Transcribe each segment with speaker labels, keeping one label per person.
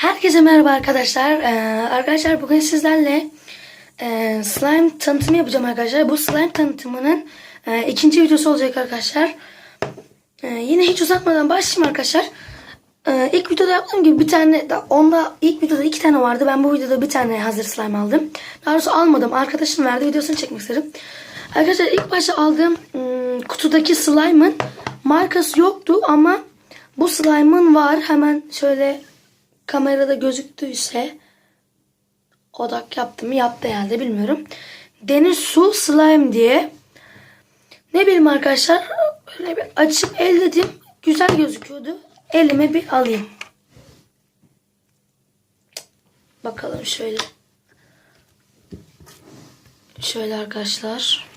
Speaker 1: Herkese merhaba arkadaşlar. Arkadaşlar bugün sizlerle slime tanıtımı yapacağım arkadaşlar. Bu slime tanıtımının ikinci videosu olacak arkadaşlar. Yine hiç uzatmadan başlayayım arkadaşlar. İlk videoda yaptığım gibi bir tane, onda ilk videoda 2 tane vardı. Ben bu videoda bir tane hazır slime aldım. Daha doğrusu almadım. Arkadaşım verdi, videosunu çekmek istedim. Arkadaşlar ilk başta aldığım kutudaki slime'ın markası yoktu ama bu slime'ın var. Hemen şöyle kamerada gözüktüyse odak yaptı mı, yaptı herhalde, bilmiyorum. Deniz su slime diye. Ne bileyim arkadaşlar, böyle bir açıp elledim. Güzel gözüküyordu. Elime bir alayım. Bakalım şöyle. Şöyle arkadaşlar.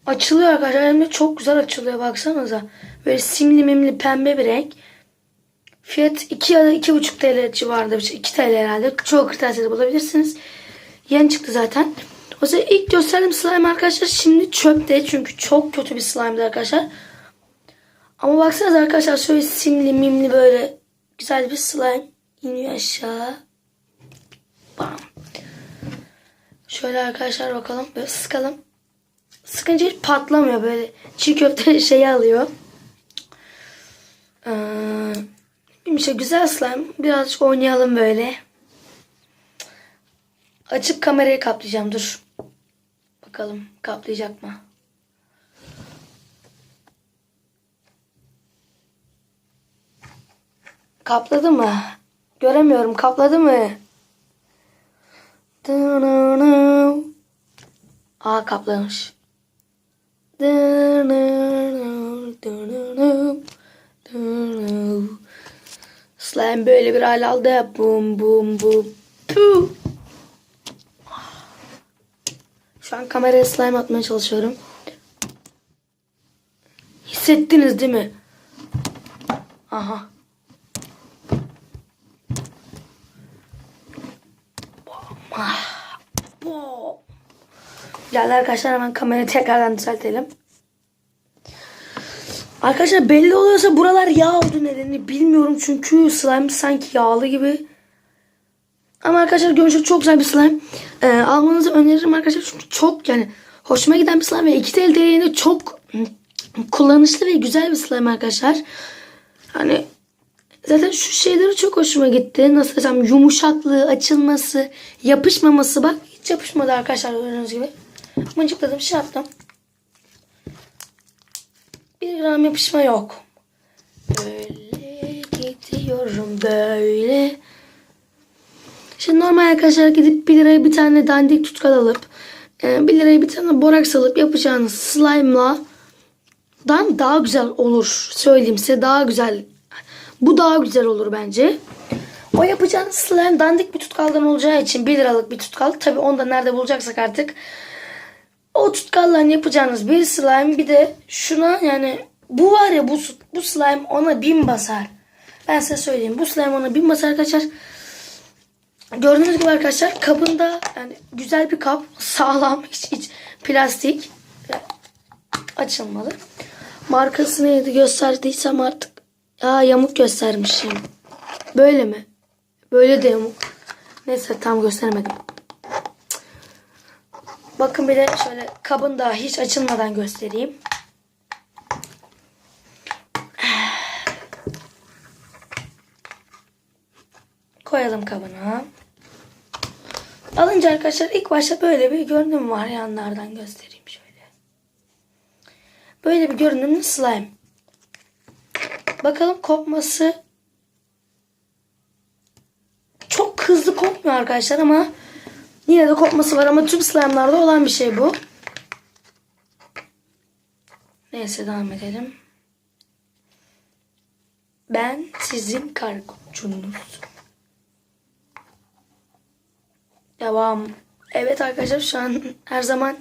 Speaker 1: Açılıyor arkadaşlar. Elimde çok güzel açılıyor. Baksanıza. Böyle simli mimli pembe bir renk. Fiyat 2 ya da 2,5 TL civarında. 2 TL herhalde. Çoğu kırtasiyede bulabilirsiniz. Yeni çıktı zaten. O zaman ilk gösterdiğim slime arkadaşlar şimdi çöpte. Çünkü çok kötü bir slime'dı arkadaşlar. Ama baksanıza arkadaşlar, şöyle simli mimli böyle güzel bir slime iniyor aşağı. Bam. Şöyle arkadaşlar bakalım. Böyle sıkalım. Sıkınca hiç patlamıyor, böyle çiğ köfte şeyi alıyor. Bir şey güzel slime. Birazcık oynayalım böyle. Açıp kamerayı kaplayacağım. Dur. Bakalım kaplayacak mı? Kapladı mı? Göremiyorum. Kapladı mı? Aa, kaplamış. Slime böyle bir hal aldı. Bum bum bum. Puh. Şu an kameraya slime atmaya çalışıyorum. Hissettiniz değil mi? Aha. Bom. Geldi arkadaşlar, hemen kamerayı tekrardan düzeltelim. Arkadaşlar belli oluyorsa buralar yağ oldu, nedenini bilmiyorum çünkü slime sanki yağlı gibi. Ama arkadaşlar görünüşü çok güzel bir slime. Almanızı öneririm arkadaşlar çünkü çok, yani hoşuma giden bir slime ve 2 TL değerinde çok kullanışlı ve güzel bir slime arkadaşlar. Hani zaten şu şeyleri çok hoşuma gitti. Nasıl desem, yumuşaklığı, açılması, yapışmaması, bak hiç yapışmadı arkadaşlar gördüğünüz gibi. Mıncıkladım, şey yaptım. 1 gram yapışma yok. Böyle gidiyorum böyle. Şimdi normal arkadaşlar gidip 1 liraya bir tane dandik tutkal alıp 1 liraya bir tane boraks alıp yapacağınız slime'la daha güzel olur. Söyleyeyim size, daha güzel. Bu daha güzel olur bence. O yapacağınız slime dandik bir tutkaldan olacağı için 1 liralık bir tutkal. Tabi onu da nerede bulacaksak artık. O tutkalla yapacağınız bir slime, bir de şuna, yani bu var ya, bu slime ona 1000 basar. Ben size söyleyeyim, bu slime ona 1000 basar arkadaşlar. Gördüğünüz gibi arkadaşlar kabında, yani güzel bir kap, sağlam, hiç plastik, açılmalı. Markası neydi gösterdiysem artık. Yamuk göstermişim. Böyle mi? Böyle de yamuk. Neyse, tam göstermedim. Bakın bir de şöyle kabın da hiç açılmadan göstereyim. Koyalım kabına. Alınca arkadaşlar ilk başta böyle bir görünüm var. Yanlardan göstereyim şöyle. Böyle bir görünümlü slime. Bakalım kopması çok hızlı kopmuyor arkadaşlar ama yine de kopması var, ama tüm slime'larda olan bir şey bu. Neyse, devam edelim. Ben sizin kargoncunuz. Devam. Evet arkadaşlar, şu an her zaman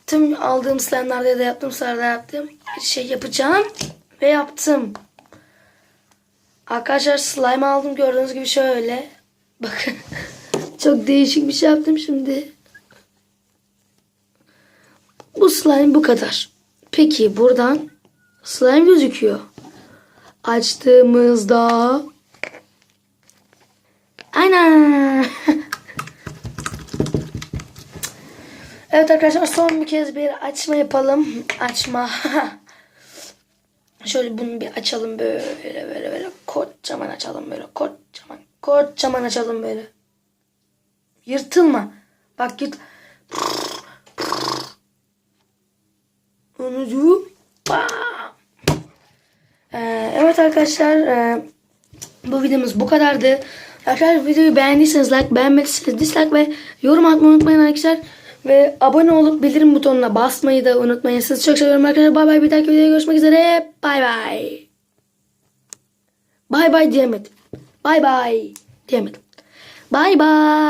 Speaker 1: tüm aldığım slime'larda ya da yaptığım slime'larda yaptığım bir şey yapacağım. Ve yaptım. Arkadaşlar slime aldım, gördüğünüz gibi şöyle. Bakın. Çok değişik bir şey yaptım şimdi. Bu slime bu kadar. Peki buradan slime gözüküyor. açtığımızda aynen. Evet arkadaşlar, son bir kez bir açma yapalım. Açma. Şöyle bunu bir açalım, böyle kocaman açalım, böyle kocaman açalım böyle. Yırtılma. Bak Onu evet arkadaşlar, bu videomuz bu kadardı. Arkadaşlar videoyu beğendiyseniz like, beğenmediyseniz dislike ve yorum atmayı unutmayın arkadaşlar. Ve abone olup bildirim butonuna basmayı da unutmayın. Sizi çok seviyorum arkadaşlar. Bay bay, bir dahaki videoda görüşmek üzere. Bay bay. Bay bay diyemedim. Bay bay diyemedim. Bay bay.